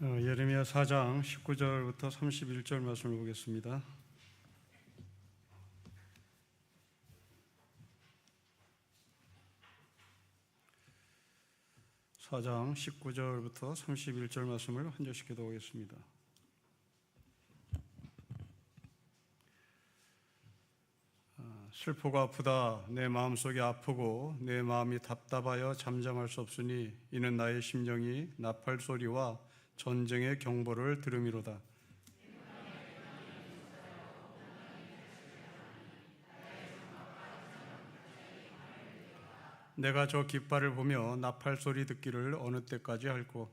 예레미야 4장 19절부터 31절 말씀을 보겠습니다. 사장 19절부터 31절 말씀을 한 절씩 기도하겠습니다. 슬프고 아프다. 내 마음속이 아프고 내 마음이 답답하여 잠잠할 수 없으니 이는 나의 심령이 나팔 소리와 전쟁의 경보를 들음이로다. 내가 저 깃발을 보며 나팔 소리 듣기를 어느 때까지 할꼬.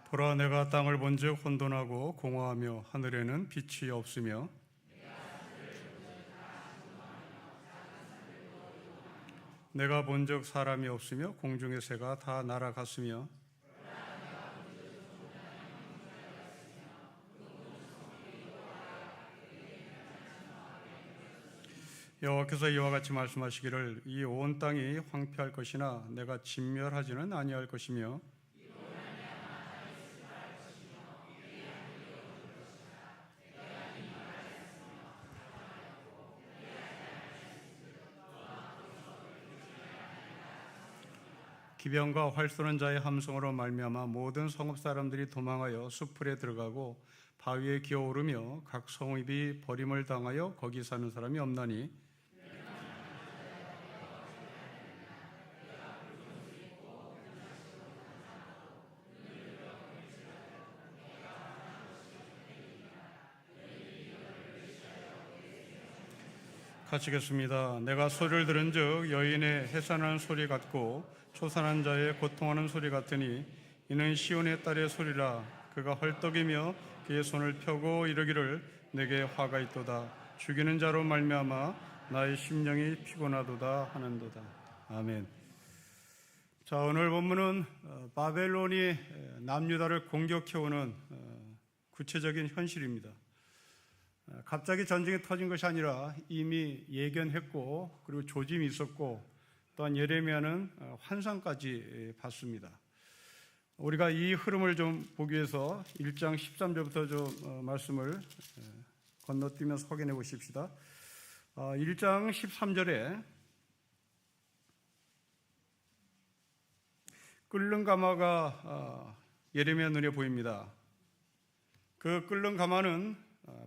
보라, 내가 땅을 본즉 혼돈하고 공허하며 하늘에는 빛이 없으며 내가 본즉 사람이 없으며 공중의 새가 다 날아갔으며 여호와께서 이와 같이 말씀하시기를 이 온 땅이 황폐할 것이나 내가 진멸하지는 아니할 것이며 기병과 활 쏘는 자의 함성으로 말미암아 모든 성읍 사람들이 도망하여 숲풀에 들어가고 바위에 기어오르며 각 성읍이 버림을 당하여 거기 사는 사람이 없나니 같이겠습니다. 내가 소리를 들은즉 여인의 해산하는 소리 같고 초산한 자의 고통하는 소리 같으니 이는 시온의 딸의 소리라. 그가 헐떡이며 그의 손을 펴고 이르기를 내게 화가 있도다. 죽이는 자로 말미암아 나의 심령이 피곤하도다 하는도다. 아멘. 자, 오늘 본문은 바벨론이 남유다를 공격해오는 구체적인 현실입니다. 갑자기 전쟁이 터진 것이 아니라 이미 예견했고 그리고 조짐이 있었고 또한 예레미야는 환상까지 봤습니다. 우리가 이 흐름을 좀 보기 위해서 1장 13절부터 좀 말씀을 건너뛰면서 확인해 보십시다. 1장 13절에 끓는 가마가 예레미야 눈에 보입니다. 그 끓는 가마는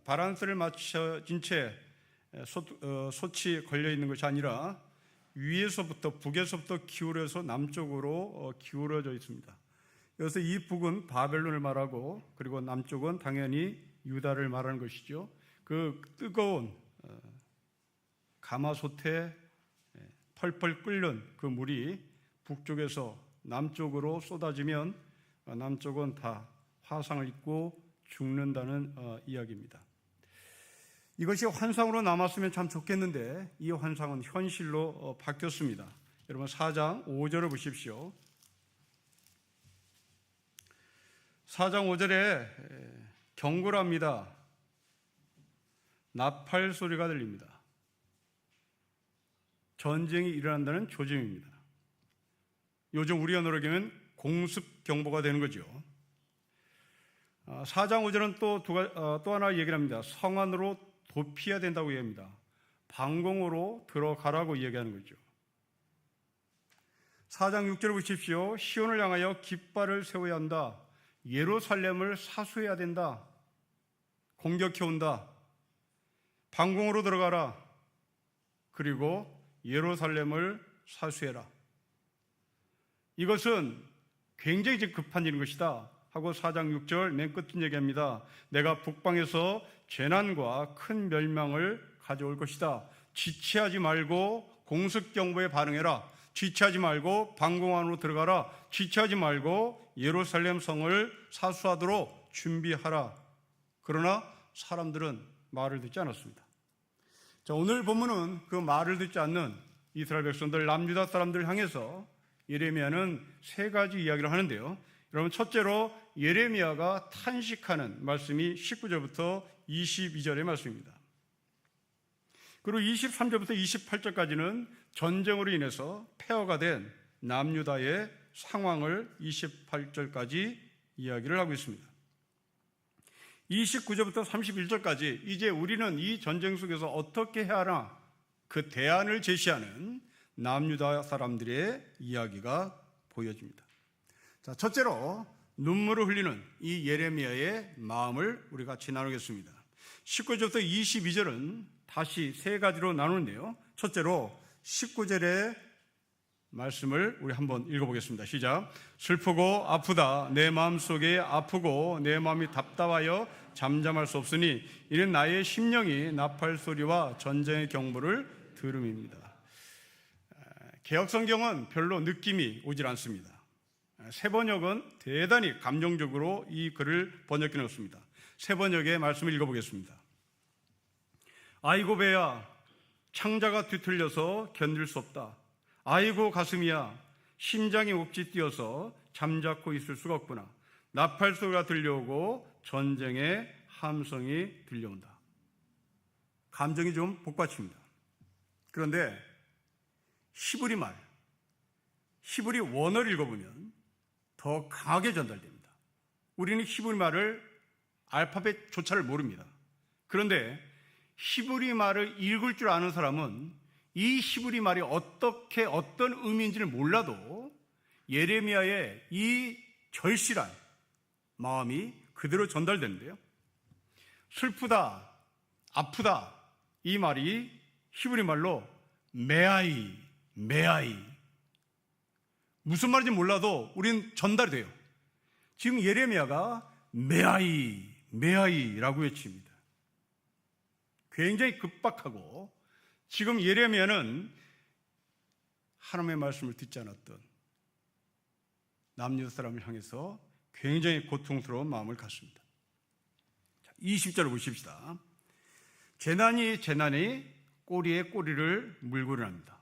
바란스를 맞춰진 채 솥이 걸려 있는 것이 아니라 위에서부터 북에서부터 기울어서 남쪽으로 기울어져 있습니다. 여기서 이 북은 바벨론을 말하고 그리고 남쪽은 당연히 유다를 말하는 것이죠. 그 뜨거운 가마솥에 펄펄 끓는 그 물이 북쪽에서 남쪽으로 쏟아지면 남쪽은 다 화상을 입고 죽는다는 이야기입니다. 이것이 환상으로 남았으면 참 좋겠는데 이 환상은 현실로 바뀌었습니다. 여러분 4장 5절을 보십시오. 4장 5절에 경고를 합니다. 나팔 소리가 들립니다. 전쟁이 일어난다는 조짐입니다. 요즘 우리 언어로 하면 공습 경보가 되는 거죠. 4장 5절은 또 하나 얘기를 합니다. 성 안으로 도피해야 된다고 얘기합니다. 방공으로 들어가라고 얘기하는 거죠. 4장 6절을 보십시오. 시온을 향하여 깃발을 세워야 한다. 예루살렘을 사수해야 된다. 공격해온다. 방공으로 들어가라. 그리고 예루살렘을 사수해라. 이것은 굉장히 급한 일인 것이다 하고 4장 6절 맨 끝은 얘기합니다. 내가 북방에서 재난과 큰 멸망을 가져올 것이다. 지체하지 말고 공습경보에 반응해라. 지체하지 말고 방공 안으로 들어가라. 지체하지 말고 예루살렘 성을 사수하도록 준비하라. 그러나 사람들은 말을 듣지 않았습니다. 자, 오늘 본문은 그 말을 듣지 않는 이스라엘 백성들, 남유다 사람들을 향해서 예레미야는 세 가지 이야기를 하는데요. 여러분, 첫째로 예레미야가 탄식하는 말씀이 19절부터 22절의 말씀입니다. 그리고 23절부터 28절까지는 전쟁으로 인해서 폐허가 된 남유다의 상황을 28절까지 이야기를 하고 있습니다. 29절부터 31절까지 이제 우리는 이 전쟁 속에서 어떻게 해야 하나 그 대안을 제시하는 남유다 사람들의 이야기가 보여집니다. 자, 첫째로 눈물을 흘리는 이 예레미야의 마음을 우리가 같이 나누겠습니다. 19절부터 22절은 다시 세 가지로 나누는데요. 첫째로 19절의 말씀을 우리 한번 읽어보겠습니다. 시작. 슬프고 아프다. 내 마음속에 아프고 내 마음이 답답하여 잠잠할 수 없으니 이는 나의 심령이 나팔 소리와 전쟁의 경보를 들음입니다. 개역성경은 별로 느낌이 오질 않습니다. 새번역은 대단히 감정적으로 이 글을 번역해 놓습니다. 새번역의 말씀을 읽어보겠습니다. 아이고 배야, 창자가 뒤틀려서 견딜 수 없다. 아이고 가슴이야, 심장이 옥지 뛰어서 잠자코 있을 수가 없구나. 나팔 소리가 들려오고 전쟁의 함성이 들려온다. 감정이 좀 복받칩니다. 그런데 히브리 말, 히브리 원어를 읽어보면 더 강하게 전달됩니다. 우리는 히브리 말을 알파벳조차를 모릅니다. 그런데 히브리 말을 읽을 줄 아는 사람은 이 히브리 말이 어떻게 어떤 의미인지를 몰라도 예레미야의 이 절실한 마음이 그대로 전달되는데요. 슬프다, 아프다 이 말이 히브리 말로 메아이, 무슨 말인지 몰라도 우린 전달이 돼요. 지금 예레미야가 메아이라고 외칩니다. 굉장히 급박하고 지금 예레미야는 하나님의 말씀을 듣지 않았던 남유다 사람을 향해서 굉장히 고통스러운 마음을 갖습니다. 20절을 보십시다. 재난이 꼬리에 꼬리를 물고 일어납니다.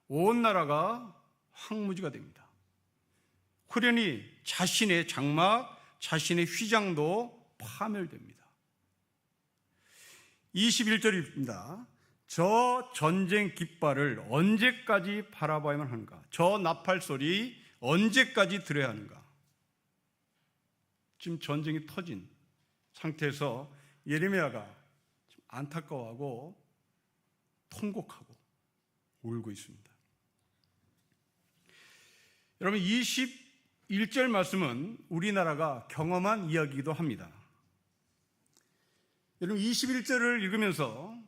온 나라가 황무지가 됩니다. 후련히 자신의 장막, 자신의 휘장도 파멸됩니다. 21절입니다. 저 전쟁 깃발을 언제까지 바라봐야만 하는가? 저 나팔 소리 언제까지 들어야 하는가? 지금 전쟁이 터진 상태에서 예레미야가 안타까워하고 통곡하고 울고 있습니다. 여러분 21절 말씀은 우리나라가 경험한 이야기이기도 합니다. 여러분 21절을 읽으면서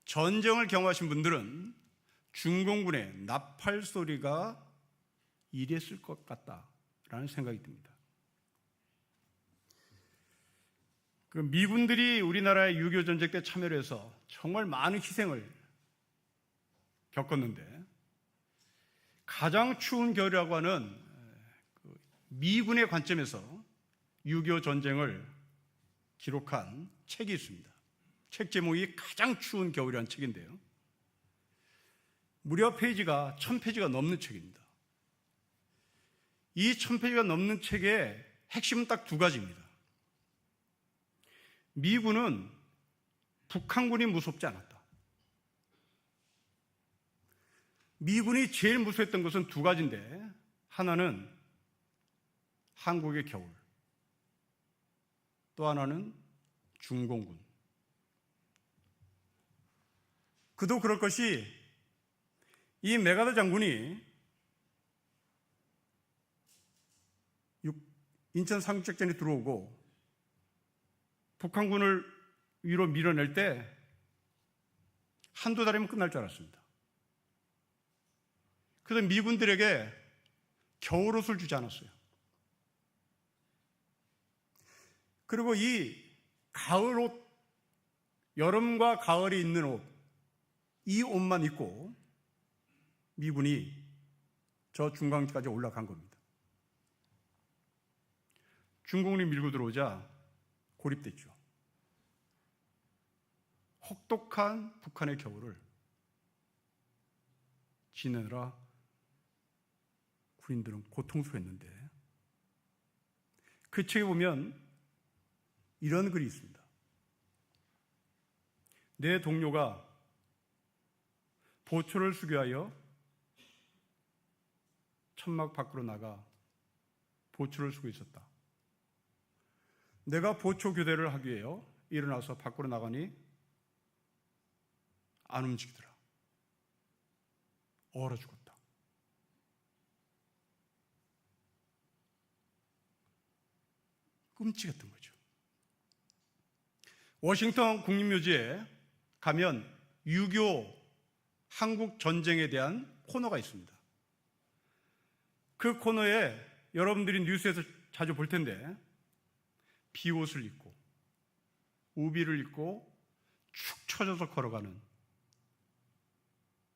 전쟁을 경험하신 분들은 중공군의 나팔 소리가 이랬을 것 같다라는 생각이 듭니다. 그 미군들이 우리나라의 6.25 전쟁 때 참여를 해서 정말 많은 희생을 겪었는데 가장 추운 겨울이라고 하는 미군의 관점에서 6.25 전쟁을 기록한 책이 있습니다. 책 제목이 가장 추운 겨울이라는 책인데요. 무려 페이지가 1000페이지가 넘는 책입니다. 이 1000페이지가 넘는 책의 핵심은 딱 두 가지입니다. 미군은 북한군이 무섭지 않았다. 미군이 제일 무서웠던 것은 두 가지인데 하나는 한국의 겨울, 또 하나는 중공군. 그도 그럴 것이 이 메가더 장군이 인천 상륙작전에 들어오고 북한군을 위로 밀어낼 때 한두 달이면 끝날 줄 알았습니다. 그래서 미군들에게 겨울옷을 주지 않았어요. 그리고 이 가을옷, 여름과 가을이 있는 옷, 이 옷만 입고 미군이 저 중강지까지 올라간 겁니다. 중공군이 밀고 들어오자 고립됐죠. 혹독한 북한의 겨울을 지내느라 군인들은 고통스러웠는데 그 책에 보면 이런 글이 있습니다. 내 동료가 보초를 수교하여 천막 밖으로 나가 보초를 쓰고 있었다. 내가 보초 교대를 하기 위해 일어나서 밖으로 나가니 안 움직이더라. 얼어 죽었다. 끔찍했던 거죠. 워싱턴 국립묘지에 가면 6.25 한국 전쟁에 대한 코너가 있습니다. 그 코너에 여러분들이 뉴스에서 자주 볼 텐데 비옷을 입고 우비를 입고 축 처져서 걸어가는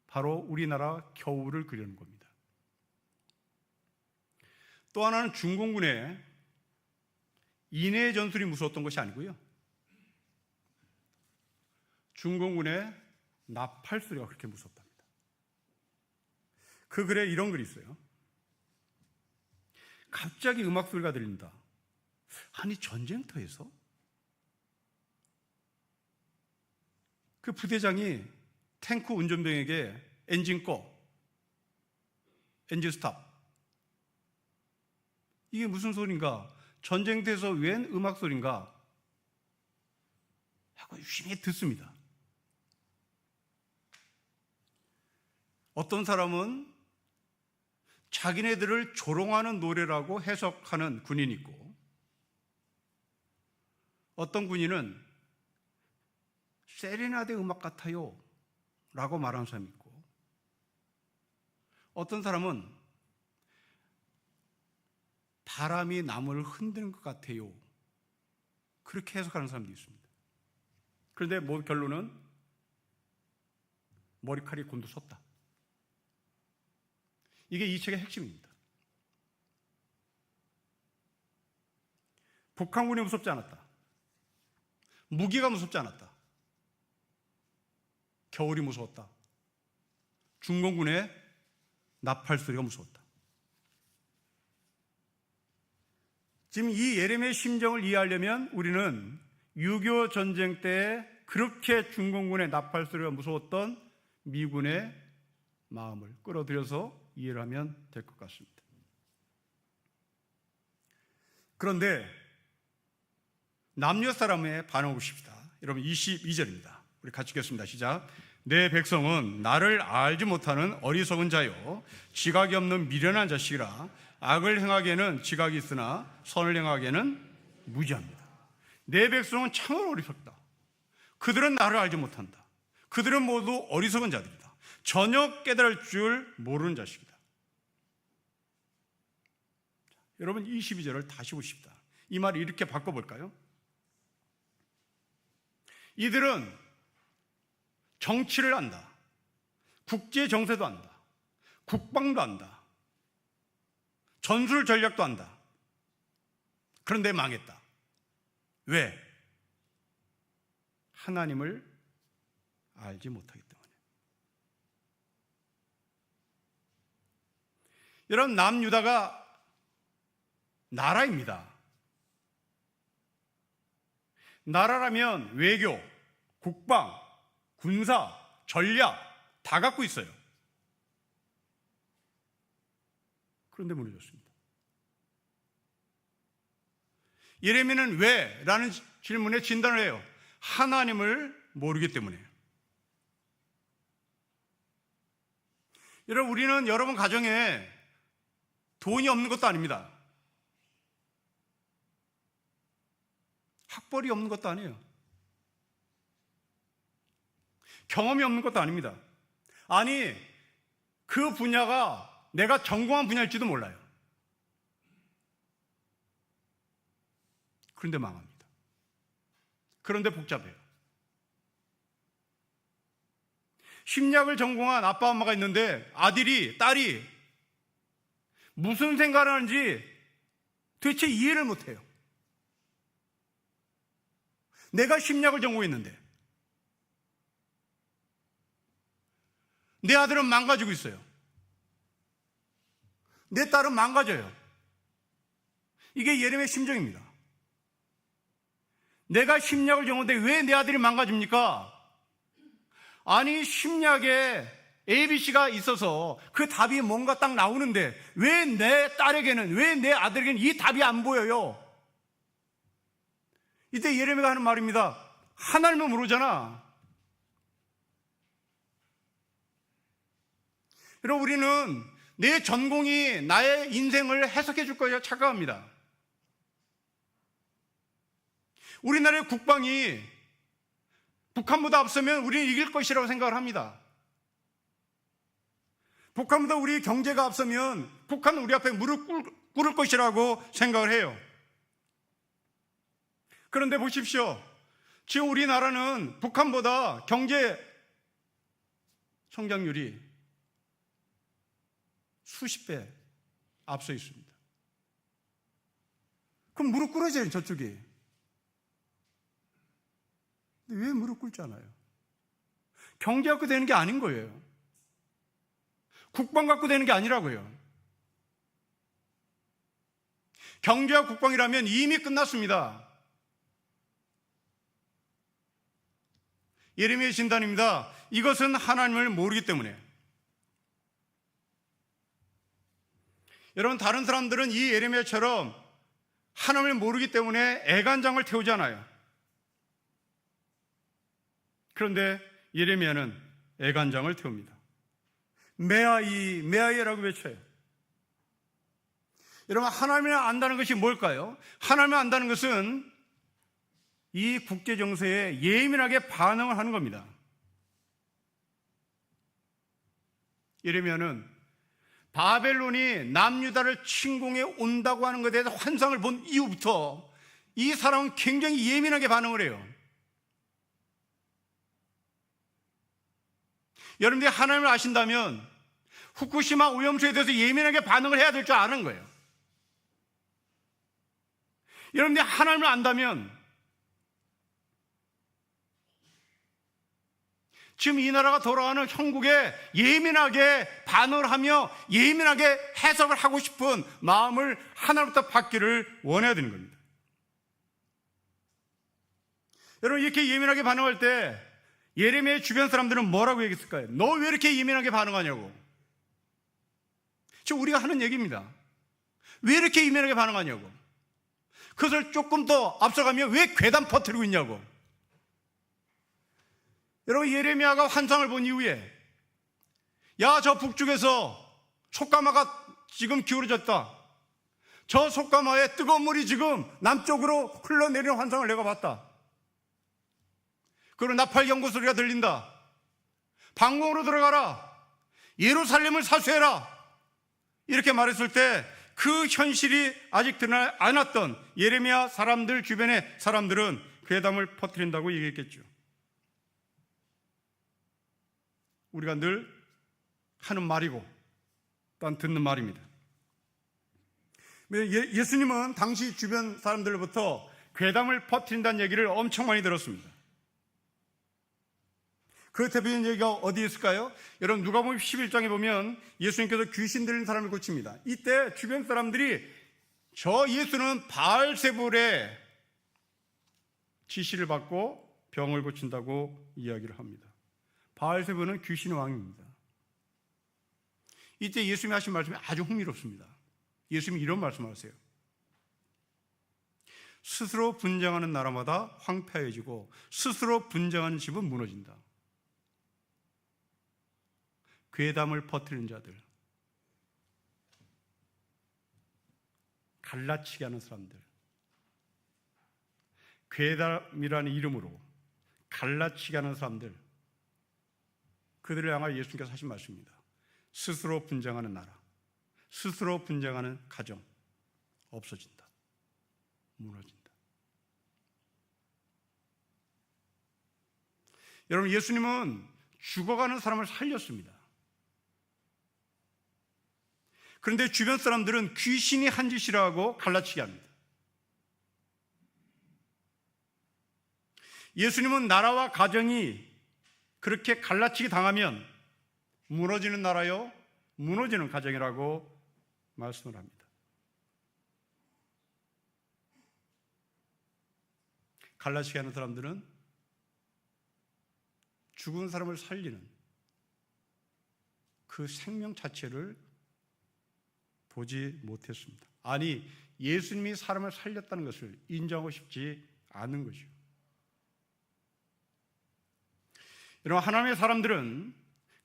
바로 우리나라 겨울을 그리는 겁니다. 또 하나는 중공군의 인해 전술이 무서웠던 것이 아니고요. 중공군의 나팔 소리가 그렇게 무섭답니다. 그 글에 이런 글이 있어요. 갑자기 음악 소리가 들린다. 아니, 전쟁터에서? 그 부대장이 탱크 운전병에게 엔진 꺼, 엔진 스탑. 이게 무슨 소린가? 전쟁터에서 웬 음악 소린가? 하고 유심히 듣습니다. 어떤 사람은 자기네들을 조롱하는 노래라고 해석하는 군인이 있고, 어떤 군인은 세레나데 음악 같아요 라고 말하는 사람이 있고, 어떤 사람은 바람이 나무를 흔드는 것 같아요 그렇게 해석하는 사람도 있습니다. 그런데 결론은 머리칼이 곤두섰다. 이게 이 책의 핵심입니다. 북한군이 무섭지 않았다. 무기가 무섭지 않았다. 겨울이 무서웠다. 중공군의 나팔 소리가 무서웠다. 지금 이 예레미야의 심정을 이해하려면 우리는 6.25 전쟁 때 그렇게 중공군의 나팔 소리가 무서웠던 미군의 마음을 끌어들여서 이해를 하면 될 것 같습니다. 그런데 남녀 사람의 반응을 보십시다. 여러분 22절입니다. 우리 같이 읽겠습니다. 시작. 내 백성은 나를 알지 못하는 어리석은 자요 지각이 없는 미련한 자식이라. 악을 행하기에는 지각이 있으나 선을 행하기에는 무지합니다. 내 백성은 참으로 어리석다. 그들은 나를 알지 못한다. 그들은 모두 어리석은 자들이다. 전혀 깨달을 줄 모르는 자식이다. 여러분 22절을 다시 보십시다. 이 말을 이렇게 바꿔볼까요? 이들은 정치를 안다. 국제 정세도 안다. 국방도 안다. 전술 전략도 안다. 그런데 망했다. 왜? 하나님을 알지 못하기 때문에. 여러분, 남유다가 나라입니다. 나라라면 외교, 국방, 군사, 전략 다 갖고 있어요. 그런데 무너졌습니다. 예레미야는 왜? 라는 질문에 진단을 해요. 하나님을 모르기 때문에요. 여러분, 우리는 여러분 가정에 돈이 없는 것도 아닙니다. 학벌이 없는 것도 아니에요. 경험이 없는 것도 아닙니다. 아니, 그 분야가 내가 전공한 분야일지도 몰라요. 그런데 망합니다. 그런데 복잡해요. 심리학을 전공한 아빠 엄마가 있는데 아들이, 딸이 무슨 생각을 하는지 도대체 이해를 못해요. 내가 심리학을 전공했는데 내 아들은 망가지고 있어요. 내 딸은 망가져요. 이게 예레미야의 심정입니다. 내가 심리학을 전공했는데 왜 내 아들이 망가집니까? 아니, 심리학에 ABC가 있어서 그 답이 뭔가 딱 나오는데 왜 내 딸에게는, 왜 내 아들에게는 이 답이 안 보여요? 이때 예레미야가 하는 말입니다. 하나님은 모르잖아. 여러분, 우리는 내 전공이 나의 인생을 해석해 줄 거라 착각합니다. 우리나라의 국방이 북한보다 앞서면 우리는 이길 것이라고 생각을 합니다. 북한보다 우리 경제가 앞서면 북한은 우리 앞에 무릎 꿇을 것이라고 생각을 해요. 그런데 보십시오. 지금 우리나라는 북한보다 경제 성장률이 수십 배 앞서 있습니다. 그럼 무릎 꿇어져요, 저쪽이. 근데 왜 무릎 꿇잖아요? 경제 갖고 되는 게 아닌 거예요. 국방 갖고 되는 게 아니라고요. 경제와 국방이라면 이미 끝났습니다. 예레미야 진단입니다. 이것은 하나님을 모르기 때문에. 여러분, 다른 사람들은 이 예레미야처럼 하나님을 모르기 때문에 애간장을 태우잖아요. 그런데 예레미야는 애간장을 태웁니다. 메아이, 메아이라고 외쳐요. 여러분, 하나님을 안다는 것이 뭘까요? 하나님을 안다는 것은 이 국제 정세에 예민하게 반응을 하는 겁니다. 예레미야는 바벨론이 남유다를 침공해 온다고 하는 것에 대해서 환상을 본 이후부터 이 사람은 굉장히 예민하게 반응을 해요. 여러분들이 하나님을 아신다면 후쿠시마 오염수에 대해서 예민하게 반응을 해야 될 줄 아는 거예요. 여러분들이 하나님을 안다면 지금 이 나라가 돌아가는 형국에 예민하게 반응을 하며 예민하게 해석을 하고 싶은 마음을 하나님부터 받기를 원해야 되는 겁니다. 여러분, 이렇게 예민하게 반응할 때 예레미야의 주변 사람들은 뭐라고 얘기했을까요? 너 왜 이렇게 예민하게 반응하냐고. 지금 우리가 하는 얘기입니다. 왜 이렇게 예민하게 반응하냐고. 그것을 조금 더 앞서가며 왜 괴담 퍼뜨리고 있냐고. 여러분, 예레미야가 환상을 본 이후에 야, 저 북쪽에서 속가마가 지금 기울어졌다. 저 속가마에 뜨거운 물이 지금 남쪽으로 흘러내리는 환상을 내가 봤다. 그리고 나팔 경고 소리가 들린다. 방공으로 들어가라. 예루살렘을 사수해라. 이렇게 말했을 때 그 현실이 아직 드러나지 않았던 예레미야 사람들, 주변의 사람들은 괴담을 퍼뜨린다고 얘기했겠죠. 우리가 늘 하는 말이고 또한 듣는 말입니다. 예수님은 당시 주변 사람들로부터 괴담을 퍼뜨린다는 얘기를 엄청 많이 들었습니다. 그 대표적인 얘기가 어디 있을까요? 여러분, 누가복음 11장에 보면 예수님께서 귀신 들린 사람을 고칩니다. 이때 주변 사람들이 저 예수는 바알세불의 지시를 받고 병을 고친다고 이야기를 합니다. 바알세불은 귀신의 왕입니다. 이때 예수님이 하신 말씀이 아주 흥미롭습니다. 예수님이 이런 말씀하세요. 스스로 분쟁하는 나라마다 황폐해지고 스스로 분쟁하는 집은 무너진다. 괴담을 퍼뜨리는 자들, 갈라치게 하는 사람들, 괴담이라는 이름으로 갈라치게 하는 사람들, 그들을 향하여 예수님께서 하신 말씀입니다. 스스로 분쟁하는 나라, 스스로 분쟁하는 가정 없어진다, 무너진다. 여러분, 예수님은 죽어가는 사람을 살렸습니다. 그런데 주변 사람들은 귀신이 한 짓이라고 갈라치게 합니다. 예수님은 나라와 가정이 그렇게 갈라치기 당하면 무너지는 나라요, 무너지는 가정이라고 말씀을 합니다. 갈라치기 하는 사람들은 죽은 사람을 살리는 그 생명 자체를 보지 못했습니다. 아니, 예수님이 사람을 살렸다는 것을 인정하고 싶지 않은 것이요. 여러분, 하나님의 사람들은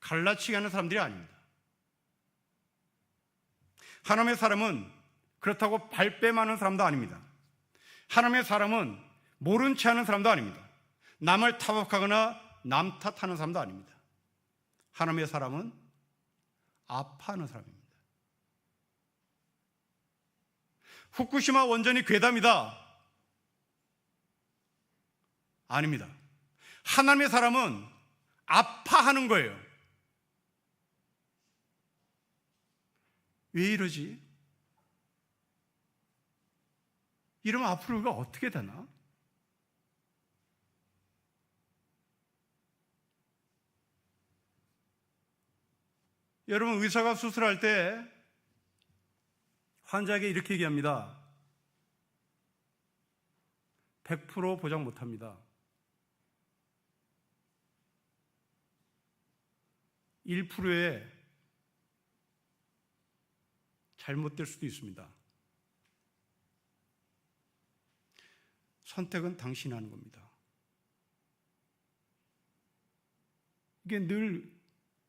갈라치기 하는 사람들이 아닙니다. 하나님의 사람은 그렇다고 발뺌하는 사람도 아닙니다. 하나님의 사람은 모른 체 하는 사람도 아닙니다. 남을 타박하거나 남 탓하는 사람도 아닙니다. 하나님의 사람은 아파하는 사람입니다. 후쿠시마 원전이 괴담이다. 아닙니다. 하나님의 사람은 아파하는 거예요. 왜 이러지? 이러면 앞으로 우리가 어떻게 되나? 여러분, 의사가 수술할 때 환자에게 이렇게 얘기합니다. 100% 보장 못합니다. 1%의 잘못될 수도 있습니다. 선택은 당신이 하는 겁니다. 이게 늘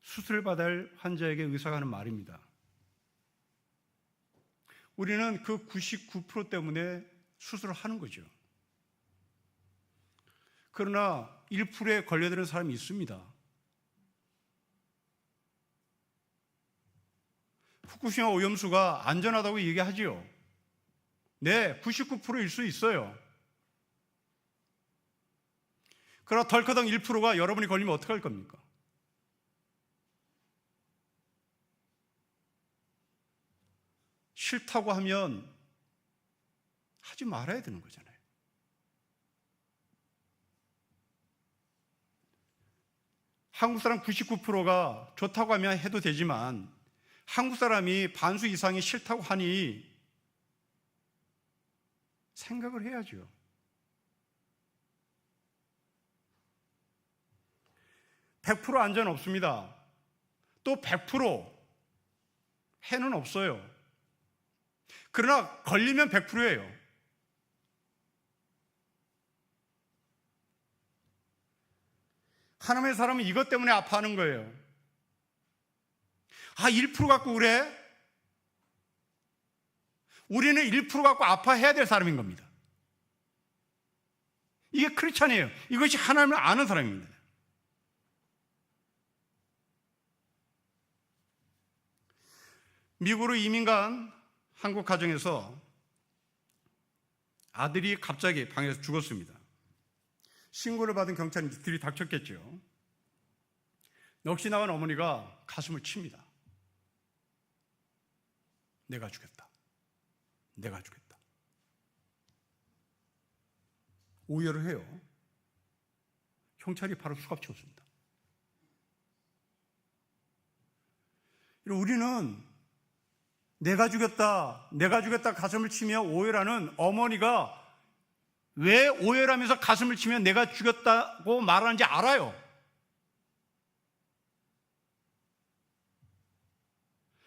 수술을 받아야 할 환자에게 의사가 하는 말입니다. 우리는 그 99% 때문에 수술을 하는 거죠. 그러나 1%에 걸려드는 사람이 있습니다. 후쿠시마 오염수가 안전하다고 얘기하지요. 네, 99%일 수 있어요. 그러나 덜커덩 1%가 여러분이 걸리면 어떡할 겁니까? 싫다고 하면 하지 말아야 되는 거잖아요. 한국 사람 99%가 좋다고 하면 해도 되지만 한국 사람이 반수 이상이 싫다고 하니 생각을 해야죠. (100% 안전 없습니다. 또 100% 해는 없어요. 그러나 걸리면 100%예요. 하나님의 사람은 이것 때문에 아파하는 거예요. 1% 갖고 그래? 우리는 1% 갖고 아파해야 될 사람인 겁니다. 이게 크리스찬이에요. 이것이 하나님을 아는 사람입니다. 미국으로 이민 간 한국 가정에서 아들이 갑자기 방에서 죽었습니다. 신고를 받은 경찰이 들이닥쳤겠죠. 넋이 나간 어머니가 가슴을 칩니다. 내가 죽였다. 내가 죽였다. 오열을 해요. 경찰이 바로 수갑 채웠습니다. 우리는 내가 죽였다, 내가 죽였다 가슴을 치며 오열하는 어머니가 왜 오열하면서 가슴을 치며 내가 죽였다고 말하는지 알아요.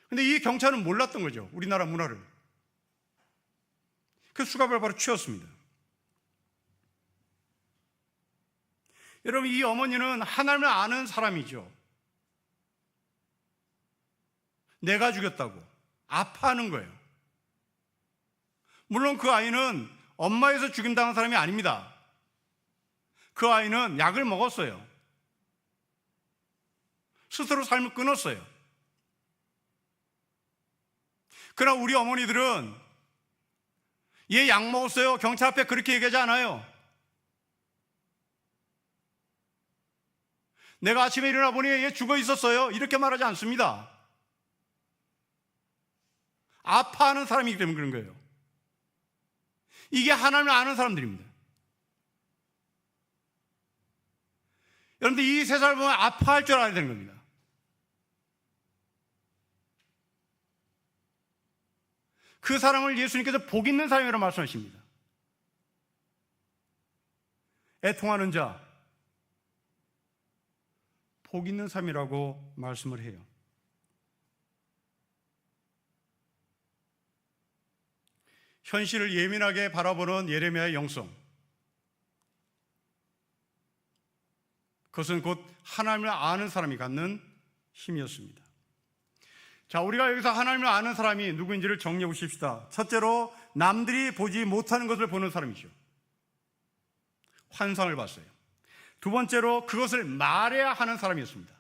근데 이 경찰은 몰랐던 거죠. 우리나라 문화를. 그 수갑을 바로 치웠습니다. 여러분, 이 어머니는 하나님을 아는 사람이죠. 내가 죽였다고 아파하는 거예요. 물론 그 아이는 엄마에서 죽임당한 사람이 아닙니다. 그 아이는 약을 먹었어요. 스스로 삶을 끊었어요. 그러나 우리 어머니들은 얘 약 먹었어요. 경찰 앞에 그렇게 얘기하지 않아요. 내가 아침에 일어나 보니 얘 죽어 있었어요. 이렇게 말하지 않습니다. 아파하는 사람이기 때문에 그런 거예요. 이게 하나님을 아는 사람들입니다. 여러분들, 이 세상을 보면 아파할 줄 알아야 되는 겁니다. 그 사람을 예수님께서 복 있는 사람이라고 말씀하십니다. 애통하는 자, 복 있는 사람이라고 말씀을 해요. 현실을 예민하게 바라보는 예레미야의 영성, 그것은 곧 하나님을 아는 사람이 갖는 힘이었습니다. 자, 우리가 여기서 하나님을 아는 사람이 누구인지를 정리해 보십시다. 첫째로 남들이 보지 못하는 것을 보는 사람이죠. 환상을 봤어요. 두 번째로 그것을 말해야 하는 사람이었습니다.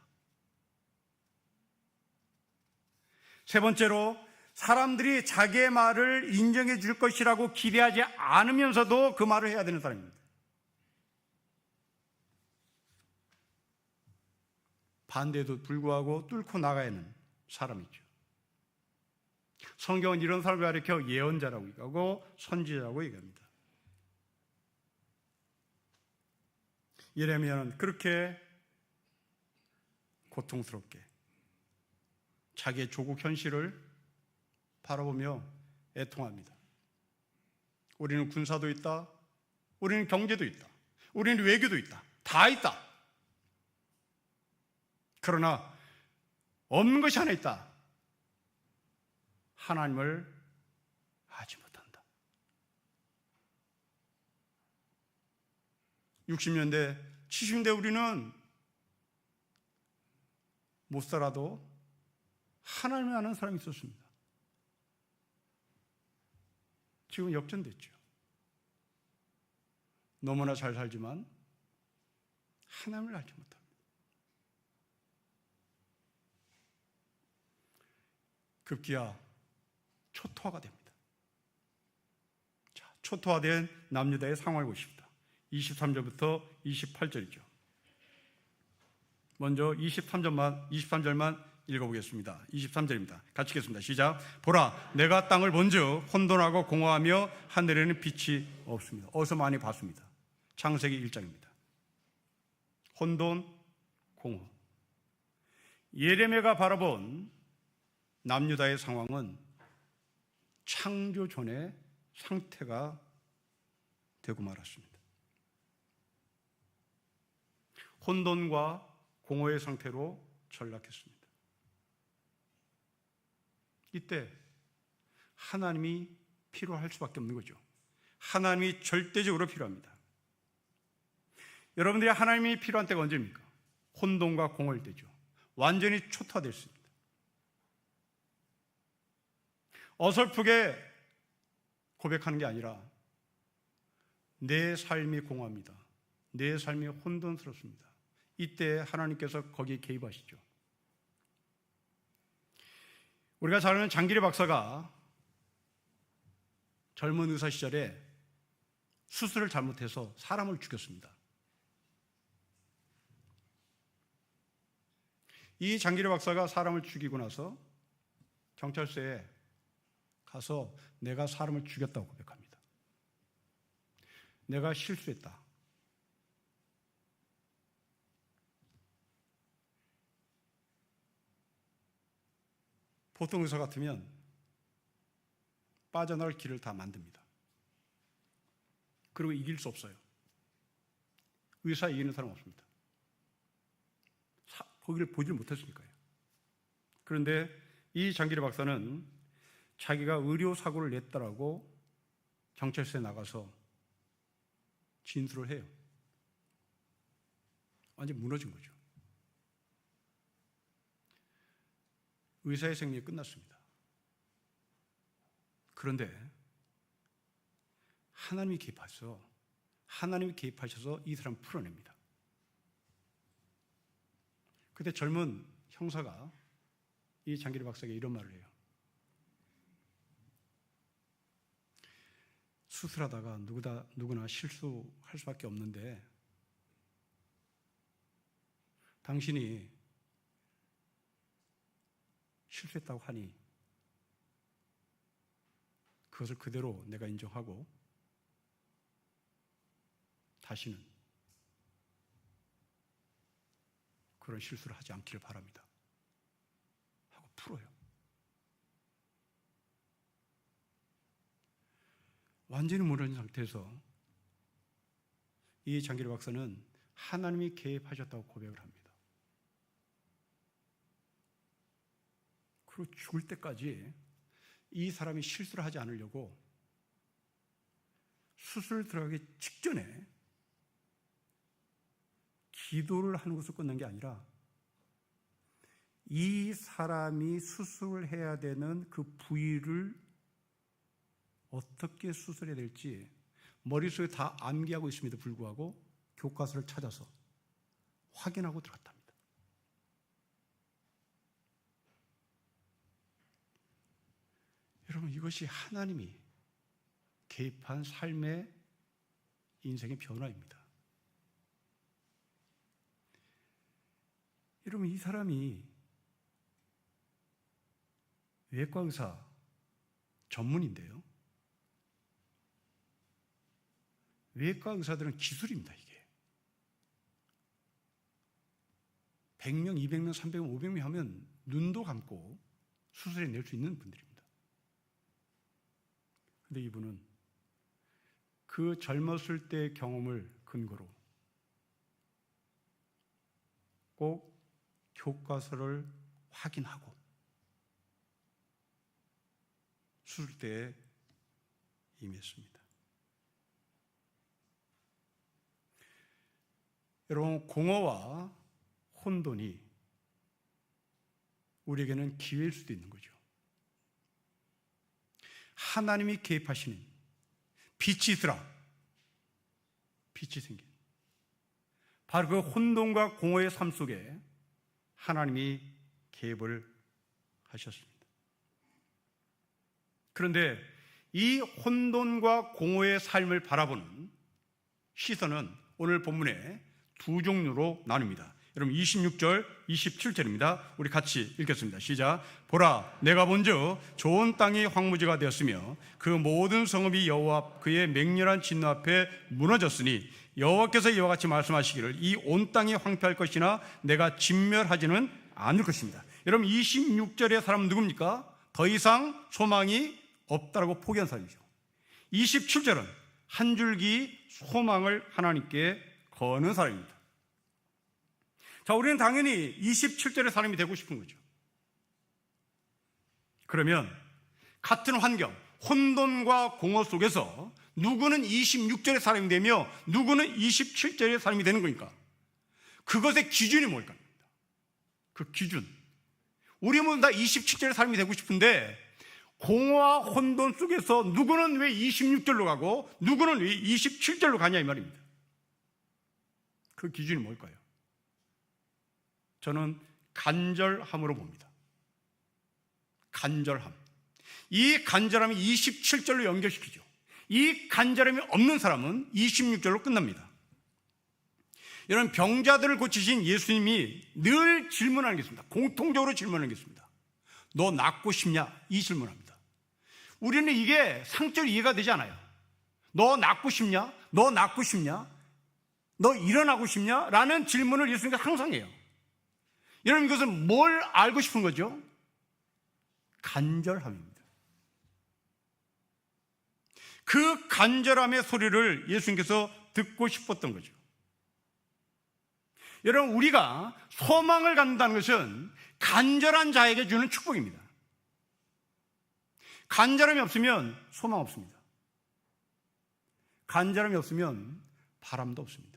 세 번째로 사람들이 자기의 말을 인정해 줄 것이라고 기대하지 않으면서도 그 말을 해야 되는 사람입니다. 반대에도 불구하고 뚫고 나가야 하는 사람이죠. 성경은 이런 사람을 가리켜 예언자라고 얘기하고 선지자라고 얘기합니다. 예레미야는 그렇게 고통스럽게 자기의 조국 현실을 바라보며 애통합니다. 우리는 군사도 있다. 우리는 경제도 있다. 우리는 외교도 있다. 다 있다. 그러나 없는 것이 하나 있다. 하나님을 알지 못한다. 60년대, 70년대 우리는 못 살아도 하나님을 아는 사람이 있었습니다. 지금 역전됐죠. 너무나 잘 살지만 하나님을 알지 못합니다. 급기야 초토화가 됩니다. 자, 초토화된 남유다의 상황을 보십니다. 23절부터 28절이죠. 먼저 23절만 읽어보겠습니다. 23절입니다. 같이 읽겠습니다. 시작. 보라, 내가 땅을 본즉 혼돈하고 공허하며 하늘에는 빛이 없습니다. 어디서 많이 봤습니다. 창세기 1장입니다. 혼돈, 공허. 예레미야가 바라본 남유다의 상황은 창조 전의 상태가 되고 말았습니다. 혼돈과 공허의 상태로 전락했습니다. 이때 하나님이 필요할 수밖에 없는 거죠. 하나님이 절대적으로 필요합니다. 여러분들이 하나님이 필요한 때가 언제입니까? 혼돈과 공허일 때죠. 완전히 초토화됐습니다. 어설프게 고백하는 게 아니라 내 삶이 공허합니다. 내 삶이 혼돈스럽습니다. 이때 하나님께서 거기에 개입하시죠. 우리가 잘 아는 장기리 박사가 젊은 의사 시절에 수술을 잘못해서 사람을 죽였습니다. 이 장기리 박사가 사람을 죽이고 나서 경찰서에 가서 내가 사람을 죽였다고 고백합니다. 내가 실수했다. 보통 의사 같으면 빠져나갈 길을 다 만듭니다. 그리고 이길 수 없어요. 의사 이기는 사람 없습니다. 거기를 보질 못했으니까요. 그런데 이 장기리 박사는 자기가 의료사고를 냈다라고 경찰서에 나가서 진술을 해요. 완전 무너진 거죠. 의사의 생명이 끝났습니다. 그런데 하나님이 개입하셔서 이 사람을 풀어냅니다. 그때 젊은 형사가 이 장기리 박사에게 이런 말을 해요. 수술하다가 누구나 실수할 수밖에 없는데 당신이 실수했다고 하니 그것을 그대로 내가 인정하고 다시는 그런 실수를 하지 않기를 바랍니다. 하고 풀어요. 완전히 무너진 상태에서 이 장기리 박사는 하나님이 개입하셨다고 고백을 합니다. 그리고 죽을 때까지 이 사람이 실수를 하지 않으려고 수술 들어가기 직전에 기도를 하는 것으로 끝난 게 아니라 이 사람이 수술을 해야 되는 그 부위를 어떻게 수술해야 될지 머릿속에 다 암기하고 있음에도 불구하고 교과서를 찾아서 확인하고 들어갔답니다. 여러분, 이것이 하나님이 개입한 삶의 인생의 변화입니다. 여러분, 이 사람이 외과 의사 전문인데요. 외과 의사들은 기술입니다, 이게. 100명, 200명, 300명, 500명 하면 눈도 감고 수술해낼 수 있는 분들입니다. 그런데 이분은 그 젊었을 때의 경험을 근거로 꼭 교과서를 확인하고 수술대에 임했습니다. 여러분, 공허와 혼돈이 우리에게는 기회일 수도 있는 거죠. 하나님이 개입하시는 빛이 있으라, 빛이 생긴, 바로 그 혼돈과 공허의 삶 속에 하나님이 개입을 하셨습니다. 그런데 이 혼돈과 공허의 삶을 바라보는 시선은 오늘 본문에 두 종류로 나눕니다. 여러분, 26절, 27절입니다. 우리 같이 읽겠습니다. 시작. 보라, 내가 본즉 좋은 땅이 황무지가 되었으며 그 모든 성읍이 여호와 그의 맹렬한 진노 앞에 무너졌으니 여호와께서 이와 같이 말씀하시기를 이 온 땅이 황폐할 것이나 내가 진멸하지는 않을 것입니다. 여러분, 26절의 사람은 누굽니까? 더 이상 소망이 없다라고 포기한 사람이죠. 27절은 한 줄기 소망을 하나님께 거는 사람입니다. 자, 우리는 당연히 27절의 사람이 되고 싶은 거죠. 그러면 같은 환경, 혼돈과 공허 속에서 누구는 26절의 사람이 되며 누구는 27절의 사람이 되는 거니까 그것의 기준이 뭘까? 그 기준. 우리 모두 다 27절의 사람이 되고 싶은데 공허와 혼돈 속에서 누구는 왜 26절로 가고 누구는 왜 27절로 가냐 이 말입니다. 그 기준이 뭘까요? 저는 간절함으로 봅니다. 간절함. 이 간절함이 27절로 연결시키죠. 이 간절함이 없는 사람은 26절로 끝납니다. 여러분, 병자들을 고치신 예수님이 늘 질문하는 게 있습니다. 공통적으로 질문하는 게 있습니다. 너 낫고 싶냐? 이 질문합니다. 우리는 이게 상적으로 이해가 되지 않아요. 너 낫고 싶냐? 너 낫고 싶냐? 너 일어나고 싶냐? 라는 질문을 예수님께서 항상 해요. 여러분, 이것은 뭘 알고 싶은 거죠? 간절함입니다. 그 간절함의 소리를 예수님께서 듣고 싶었던 거죠. 여러분, 우리가 소망을 갖는다는 것은 간절한 자에게 주는 축복입니다. 간절함이 없으면 소망 없습니다. 간절함이 없으면 바람도 없습니다.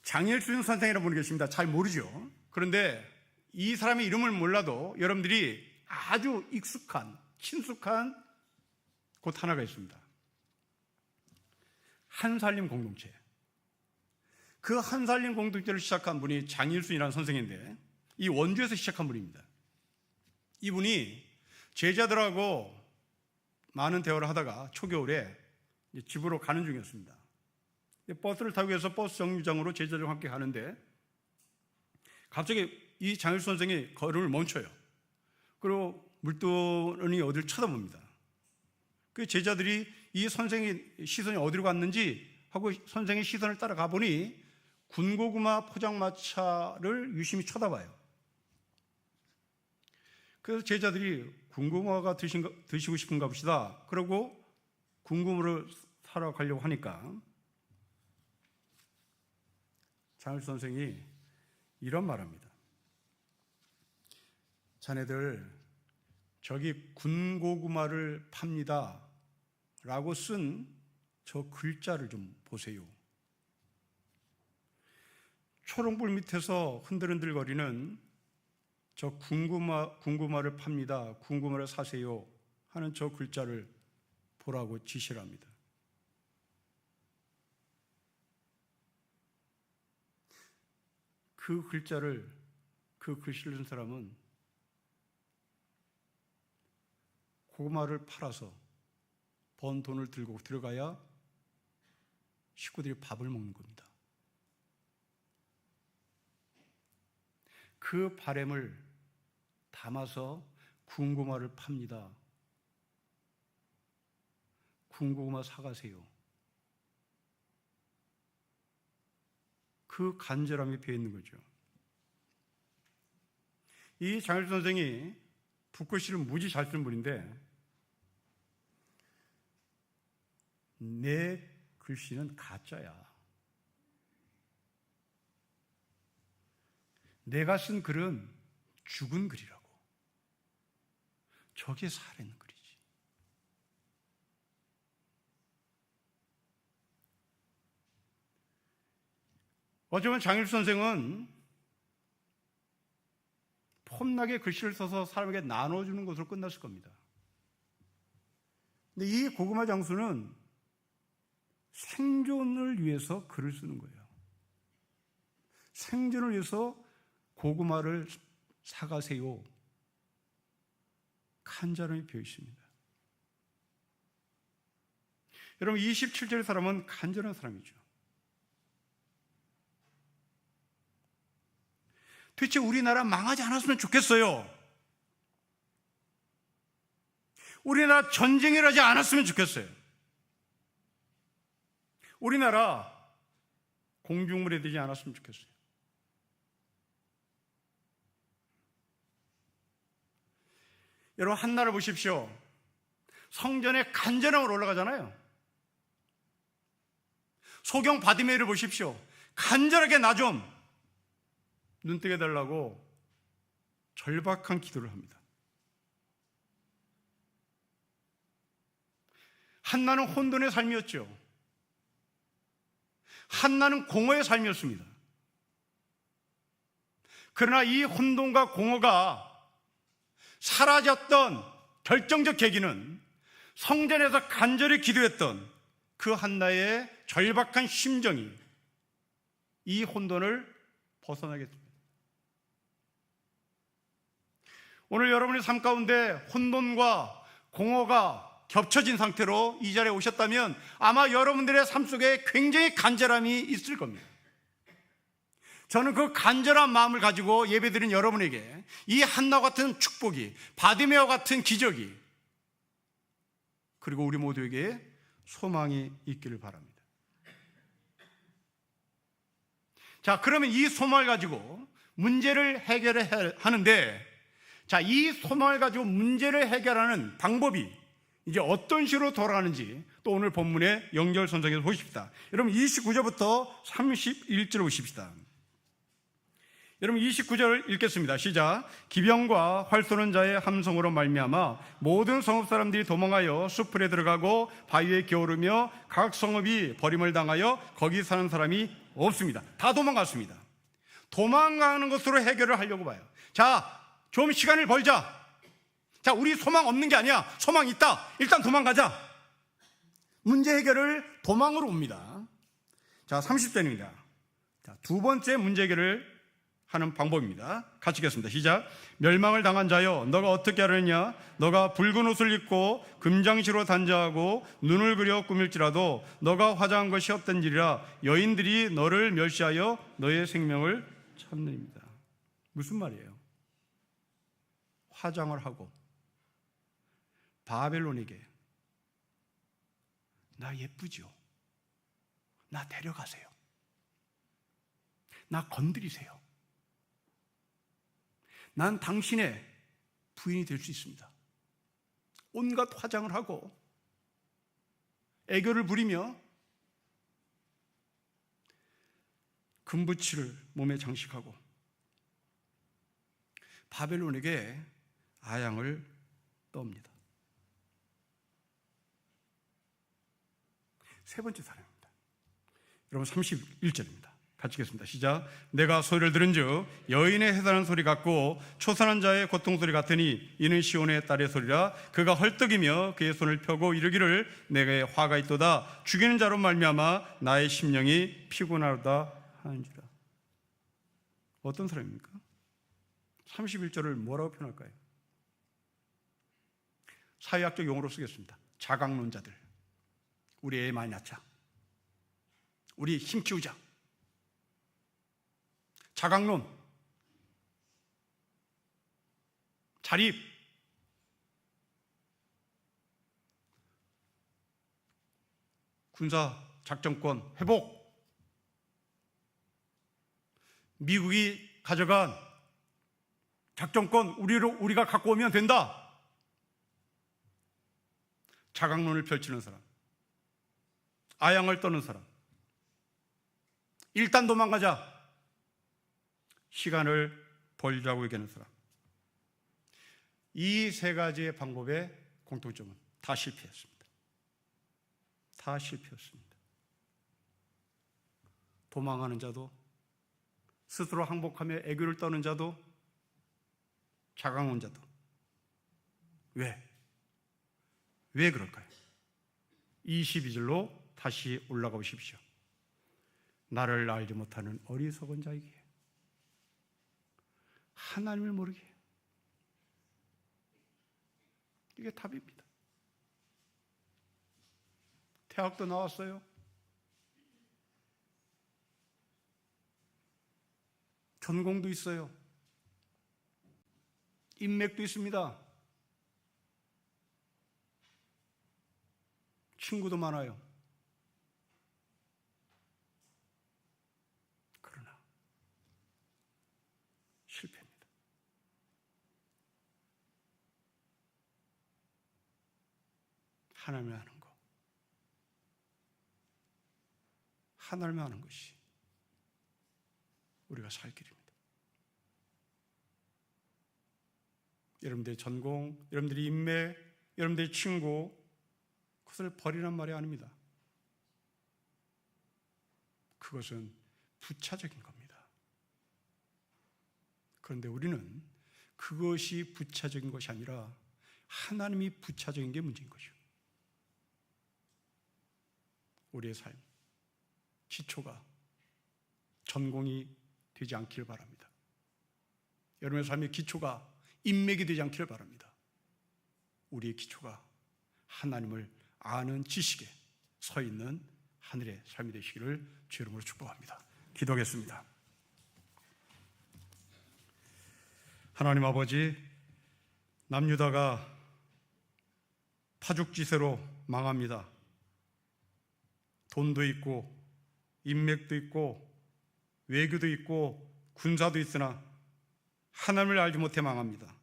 장일순 선생이라는 분이 계십니다. 잘 모르죠. 그런데 이 사람의 이름을 몰라도 여러분들이 아주 익숙한, 친숙한 곳 하나가 있습니다. 한살림 공동체. 그 한살림 공동체를 시작한 분이 장일순이라는 선생인데 이 원주에서 시작한 분입니다. 이분이 제자들하고 많은 대화를 하다가 초겨울에 집으로 가는 중이었습니다. 버스를 타기 위해서 버스 정류장으로 제자들과 함께 가는데 갑자기 이 장일순 선생이 걸음을 멈춰요. 그리고 물더니 어디를 쳐다봅니다. 그 제자들이 이 선생의 시선이 어디로 갔는지 하고 선생의 시선을 따라가 보니 군고구마 포장마차를 유심히 쳐다봐요. 그래서 제자들이 군고구마가 드시고 싶은가 봅시다. 그러고 군고구마를 사러 가려고 하니까 장일순 선생이 이런 말합니다. 자네들 저기 군고구마를 팝니다 라고 쓴 저 글자를 좀 보세요. 초롱불 밑에서 흔들흔들거리는 저 군고구마를 팝니다, 군고구마를 사세요 하는 저 글자를 보라고 지시를 합니다. 그 글자를, 그 글씨를 쓴 사람은 고구마를 팔아서 번 돈을 들고 들어가야 식구들이 밥을 먹는 겁니다. 그 바램을 담아서 군고구마를 팝니다. 군고구마 사가세요. 그 간절함이 배어 있는 거죠. 이 장일수 선생이 붓글씨를 무지 잘 쓰는 분인데 내 글씨는 가짜야. 내가 쓴 글은 죽은 글이라고. 저게 살아있는 글이지. 어쩌면 장일수 선생은 폼나게 글씨를 써서 사람에게 나눠주는 것으로 끝났을 겁니다. 근데 이 고구마 장수는 생존을 위해서 글을 쓰는 거예요. 생존을 위해서 고구마를 사가세요. 간절함이 비어 있습니다. 여러분, 27절 사람은 간절한 사람이죠. 도대체 우리나라 망하지 않았으면 좋겠어요. 우리나라 전쟁을 하지 않았으면 좋겠어요. 우리나라 공중물에 되지 않았으면 좋겠어요. 여러분, 한나를 보십시오. 성전에 간절함으로 올라가잖아요. 소경 바디메이를 보십시오. 간절하게 나 좀 눈뜨게 달라고 절박한 기도를 합니다. 한나는 혼돈의 삶이었죠. 한나는 공허의 삶이었습니다. 그러나 이 혼돈과 공허가 사라졌던 결정적 계기는 성전에서 간절히 기도했던 그 한나의 절박한 심정이 이 혼돈을 벗어나게 했습니다. 오늘 여러분의 삶 가운데 혼돈과 공허가 겹쳐진 상태로 이 자리에 오셨다면 아마 여러분들의 삶 속에 굉장히 간절함이 있을 겁니다. 저는 그 간절한 마음을 가지고 예배드린 여러분에게 이 한나 같은 축복이, 바디메어 같은 기적이, 그리고 우리 모두에게 소망이 있기를 바랍니다. 자, 그러면 이 소망을 가지고 문제를 해결해야 하는데, 자, 이 소망을 가지고 문제를 해결하는 방법이 이제 어떤 식으로 돌아가는지 또 오늘 본문의 연결선상에서 보십시다. 여러분, 29절부터 31절 보십시다. 여러분, 29절 읽겠습니다. 시작. 기병과 활 쏘는 자의 함성으로 말미암아 모든 성읍 사람들이 도망하여 숲풀에 들어가고 바위에 기어오르며 각 성읍이 버림을 당하여 거기 사는 사람이 없습니다. 다 도망갔습니다. 도망가는 것으로 해결을 하려고 봐요. 자, 좀 시간을 벌자. 자, 우리 소망 없는 게 아니야. 소망 있다. 일단 도망가자. 문제 해결을 도망으로 봅니다. 자, 30절입니다. 자, 두 번째 문제 해결을 하는 방법입니다. 같이 읽겠습니다. 시작. 멸망을 당한 자여, 너가 어떻게 하느냐? 너가 붉은 옷을 입고 금장시로 단장하고 눈을 그려 꾸밀지라도 너가 화장한 것이 없던지라 여인들이 너를 멸시하여 너의 생명을 찾느니라. 무슨 말이에요? 화장을 하고 바벨론에게 나 예쁘죠? 나 데려가세요. 나 건드리세요. 난 당신의 부인이 될 수 있습니다. 온갖 화장을 하고 애교를 부리며 금붙이를 몸에 장식하고 바벨론에게 아양을 떠옵니다. 세 번째 사랑입니다. 여러분 31절입니다. 같이 읽겠습니다. 시작. 내가 소리를 들은즉 여인의 해산하는 소리 같고 초산한 자의 고통 소리 같으니 이는 시온의 딸의 소리라. 그가 헐떡이며 그의 손을 펴고 이르기를 내게 화가 있도다. 죽이는 자로 말미암아 나의 심령이 피곤하다 하는지라. 어떤 사람입니까? 31절을 뭐라고 표현할까요? 사회학적 용어로 쓰겠습니다. 자각론자들. 우리 애 많이 낳자. 우리 힘 키우자. 자각론, 자립, 군사 작전권 회복, 미국이 가져간 작전권 우리가 갖고 오면 된다. 자각론을 펼치는 사람, 아양을 떠는 사람, 일단 도망가자. 시간을 벌자고 얘기하는 사람. 이 세 가지의 방법의 공통점은 다 실패했습니다. 다 실패였습니다. 도망하는 자도, 스스로 항복하며 애교를 떠는 자도, 자각론자도. 왜 그럴까요? 22절로 다시 올라가 보십시오. 나를 알지 못하는 어리석은 자에게, 하나님을 모르게. 이게 답입니다. 대학도 나왔어요. 전공도 있어요. 인맥도 있습니다. 친구도 많아요. 그러나 실패입니다. 하나님을 아는 것, 하나님을 아는 것이 우리가 살 길입니다. 여러분들의 전공, 여러분들의 인맥, 여러분들의 친구, 그것을 버리란 말이 아닙니다. 그것은 부차적인 겁니다. 그런데 우리는 그것이 부차적인 것이 아니라 하나님이 부차적인 게 문제인 것이요. 우리의 삶, 기초가 전공이 되지 않기를 바랍니다. 여러분의 삶의 기초가 인맥이 되지 않기를 바랍니다. 우리의 기초가 하나님을 아는 지식에 서 있는 하늘의 삶이 되시기를 주 이름으로 축복합니다. 기도하겠습니다. 하나님 아버지, 남유다가 파죽지세로 망합니다. 돈도 있고 인맥도 있고 외교도 있고 군사도 있으나 하나님을 알지 못해 망합니다.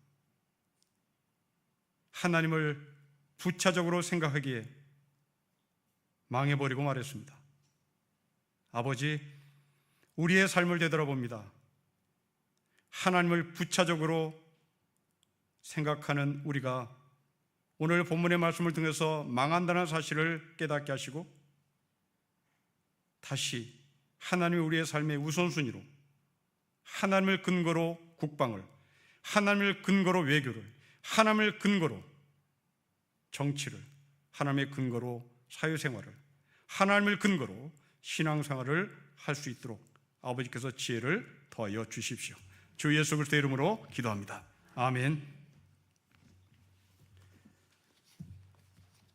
하나님을 부차적으로 생각하기에 망해버리고 말했습니다. 아버지, 우리의 삶을 되돌아봅니다. 하나님을 부차적으로 생각하는 우리가 오늘 본문의 말씀을 통해서 망한다는 사실을 깨닫게 하시고 다시 하나님이 우리의 삶의 우선순위로, 하나님을 근거로 국방을, 하나님을 근거로 외교를, 하나님을 근거로 정치를, 하나님의 근거로 사회생활을, 하나님을 근거로 신앙생활을 할 수 있도록 아버지께서 지혜를 더하여 주십시오. 주 예수 그리스도의 이름으로 기도합니다. 아멘.